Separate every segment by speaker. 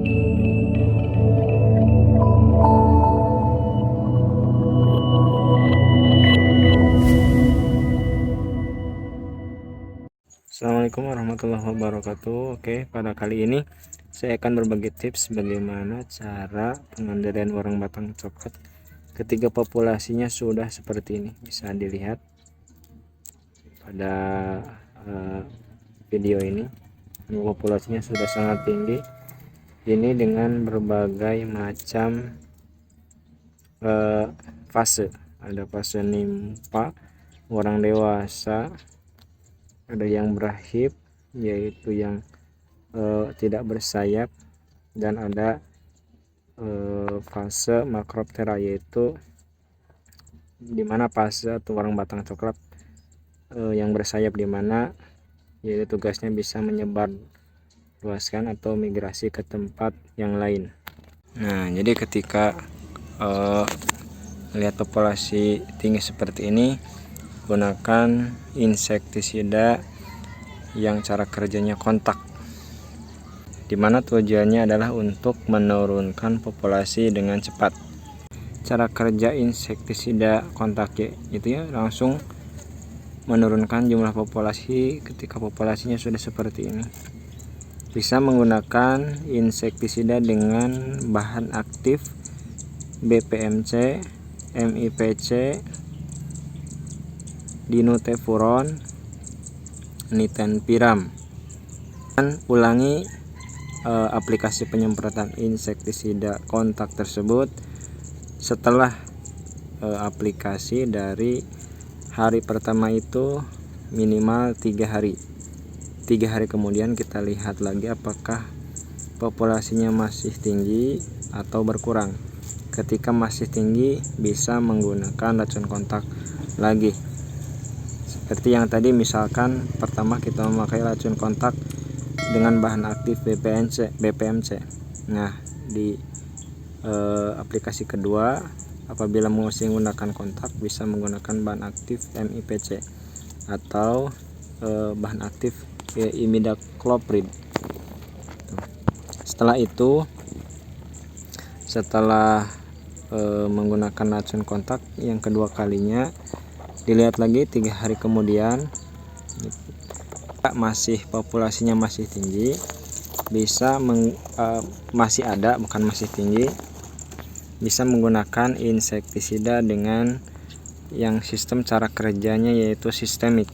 Speaker 1: Assalamualaikum warahmatullahi wabarakatuh. Oke, pada kali ini saya akan berbagi tips bagaimana cara pengendalian warang batang coklat ketika populasinya sudah seperti ini. Bisa dilihat pada video ini, populasinya sudah sangat tinggi. Ini dengan berbagai macam fase. Ada fase nimpa, orang dewasa, ada yang berakhir yaitu yang tidak bersayap, dan ada fase makroptera yaitu dimana fase atau warang batang coklat yang bersayap, dimana yaitu tugasnya bisa menyebar luaskan atau migrasi ke tempat yang lain. Nah, jadi ketika lihat populasi tinggi seperti ini, gunakan insektisida yang cara kerjanya kontak, dimana tujuannya adalah untuk menurunkan populasi dengan cepat. Cara kerja insektisida kontak itu ya langsung menurunkan jumlah populasi ketika populasinya sudah seperti ini. Bisa menggunakan insektisida dengan bahan aktif BPMC, MIPC, Dinutefuron, Nitenpiram. Dan ulangi aplikasi penyemprotan insektisida kontak tersebut setelah aplikasi dari hari pertama itu minimal 3 hari. 3 hari kemudian kita lihat lagi apakah populasinya masih tinggi atau berkurang. Ketika masih tinggi, bisa menggunakan racun kontak lagi. Seperti yang tadi, misalkan pertama kita memakai racun kontak dengan bahan aktif BPMC. Nah, di aplikasi kedua, apabila masih menggunakan kontak, bisa menggunakan bahan aktif MIPC atau bahan aktif imidacloprid. Setelah itu, setelah menggunakan racun kontak yang kedua kalinya, dilihat lagi 3 hari kemudian masih populasinya masih tinggi, bisa masih ada, bukan masih tinggi, bisa menggunakan insektisida dengan yang sistem cara kerjanya yaitu sistemik,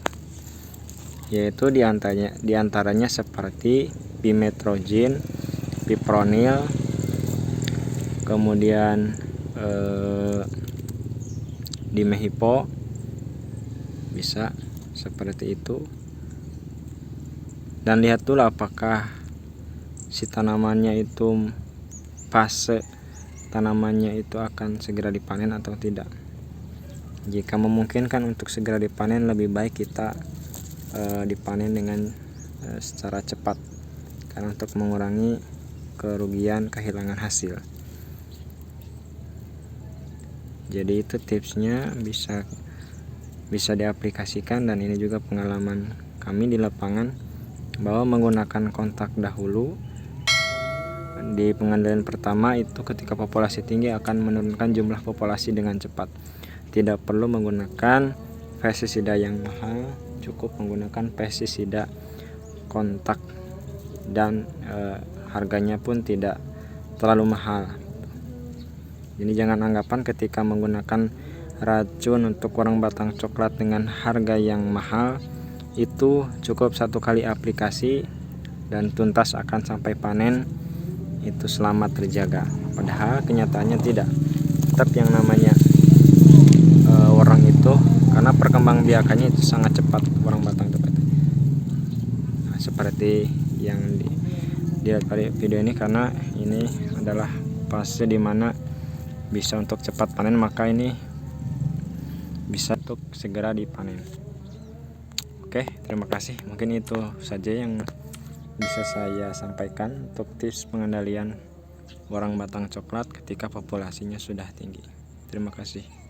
Speaker 1: yaitu diantaranya seperti pimetrozin, pipronil, kemudian dimehipo, bisa seperti itu. Dan lihat dulu apakah si tanamannya itu fase tanamannya itu akan segera dipanen atau tidak. Jika memungkinkan untuk segera dipanen, lebih baik kita dipanen dengan secara cepat, karena untuk mengurangi kerugian kehilangan hasil. Jadi itu tipsnya, bisa diaplikasikan, dan ini juga pengalaman kami di lapangan bahwa menggunakan kontak dahulu di pengendalian pertama itu ketika populasi tinggi akan menurunkan jumlah populasi dengan cepat. Tidak perlu menggunakan pestisida yang mahal, cukup menggunakan pestisida kontak, dan harganya pun tidak terlalu mahal. Jadi jangan anggapan ketika menggunakan racun untuk warang batang coklat dengan harga yang mahal itu cukup 1 kali aplikasi dan tuntas akan sampai panen, itu selamat terjaga. Padahal kenyataannya tidak. Tetap yang namanya warang itu, karena perkembangbiakannya itu sangat cepat warang batang coklat. Nah, seperti yang dilihat pada video ini, karena ini adalah fase dimana bisa untuk cepat panen, maka ini bisa untuk segera dipanen. Oke, terima kasih. Mungkin itu saja yang bisa saya sampaikan untuk tips pengendalian warang batang coklat ketika populasinya sudah tinggi. Terima kasih.